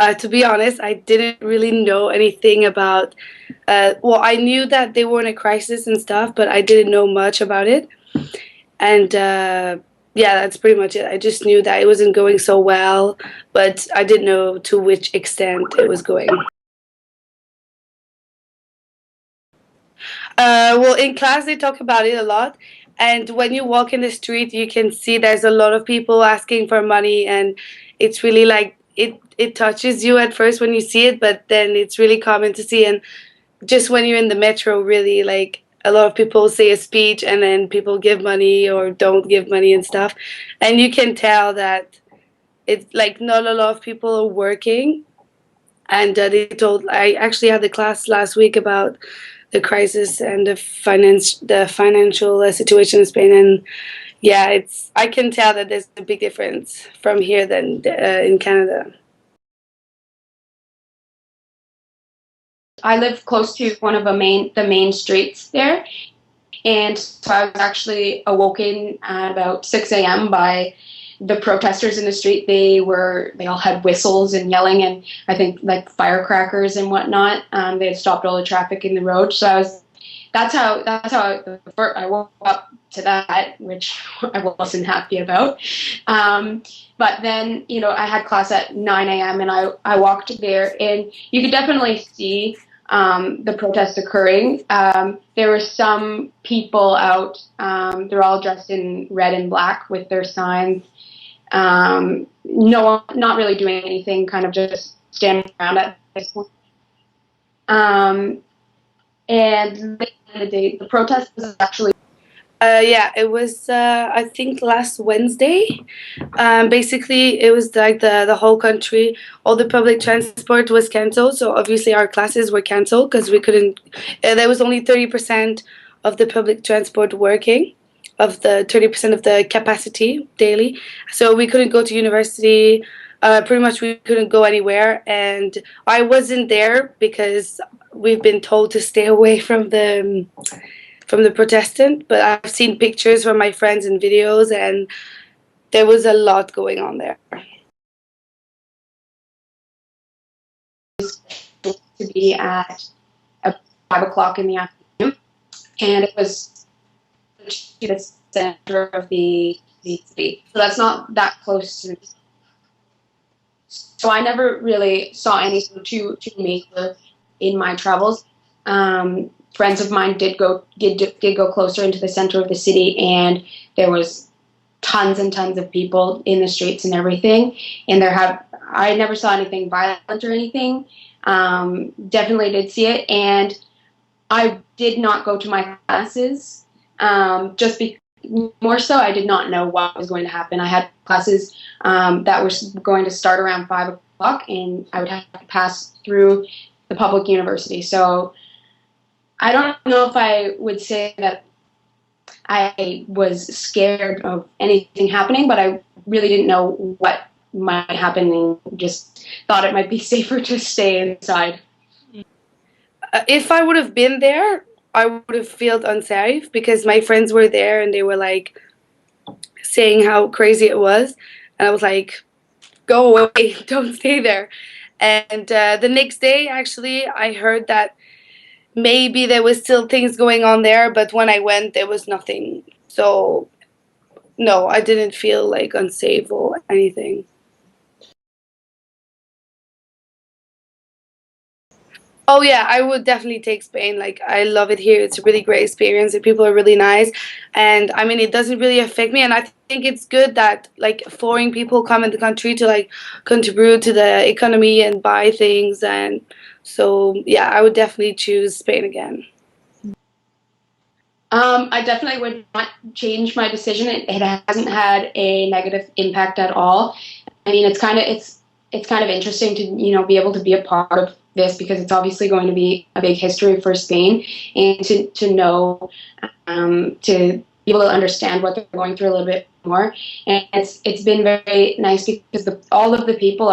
To be honest, I didn't really know anything about. Well, I knew that they were in a crisis and stuff, but I didn't know much about it. And yeah, that's pretty much it. I just knew that it wasn't going so well, but I didn't know to which extent it was going. Well, in class they talk about it a lot, and when you walk in the street, you can see there's a lot of people asking for money, and it's really like it touches you at first when you see it, but then it's really common to see. And just when you're in the metro, really, like a lot of people say a speech, and then people give money or don't give money and stuff, and you can tell that it's like not a lot of people are working. And they told I actually had the class last week about the crisis and the financial situation in Spain, and yeah, it's I can tell that there's a big difference from here than in Canada. I live close to one of the main streets there, and so I was actually awoken at about 6 a.m. by the protesters in the street. They all had whistles and yelling, and I think like firecrackers and whatnot. They had stopped all the traffic in the road. So I woke up to that, which I wasn't happy about. But then, I had class at 9 a.m. and I walked there, and you could definitely see the protests occurring. There were some people out. They're all dressed in red and black with their signs. No, not really doing anything, kind of just standing around at this point. Um, and the protest was actually. Yeah, it was I think last Wednesday. Basically, it was like the whole country, all the public transport was cancelled. So obviously, our classes were cancelled because we couldn't. There was only 30% of the public transport working, of the 30% of the capacity daily. So we couldn't go to university. Pretty much, we couldn't go anywhere, and I wasn't there because we've been told to stay away from the Protestant, but I've seen pictures from my friends and videos, and there was a lot going on there. To be at 5 o'clock in the afternoon, and it was to the center of the city. So that's not that close to. So I never really saw anything too major in my travels. Friends of mine did go closer into the center of the city, and there was tons and tons of people in the streets and everything. And I never saw anything violent or anything. Definitely did see it, and I did not go to my classes. More so, I did not know what was going to happen. I had classes that were going to start around 5 o'clock, and I would have to pass through the public university. So I don't know if I would say that I was scared of anything happening, but I really didn't know what might happen and just thought it might be safer to stay inside. If I would have been there, I would have felt unsafe because my friends were there and they were like saying how crazy it was, and I was like, "Go away, don't stay there." And the next day, actually, I heard that maybe there was still things going on there, but when I went, there was nothing. So no, I didn't feel like unsafe or anything. Oh yeah, I would definitely take Spain. Like I love it here. It's a really great experience and people are really nice. And I mean it doesn't really affect me and I think it's good that like foreign people come in the country to like contribute to the economy and buy things and so yeah, I would definitely choose Spain again. I definitely would not change my decision. It hasn't had a negative impact at all. I mean, it's kind of interesting to be able to be a part of this because it's obviously going to be a big history for Spain, and to know to be able to understand what they're going through a little bit more. And it's been very nice because all of the people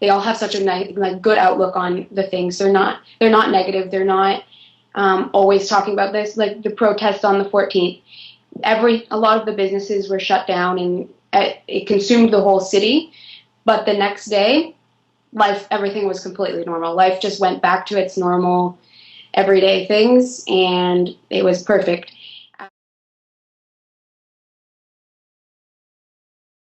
they all have such a nice like good outlook on the things. They're not negative. They're not always talking about this. Like the protests on the 14th, a lot of the businesses were shut down and it consumed the whole city. But the next day, life, everything was completely normal. Life just went back to its normal everyday things, and it was perfect.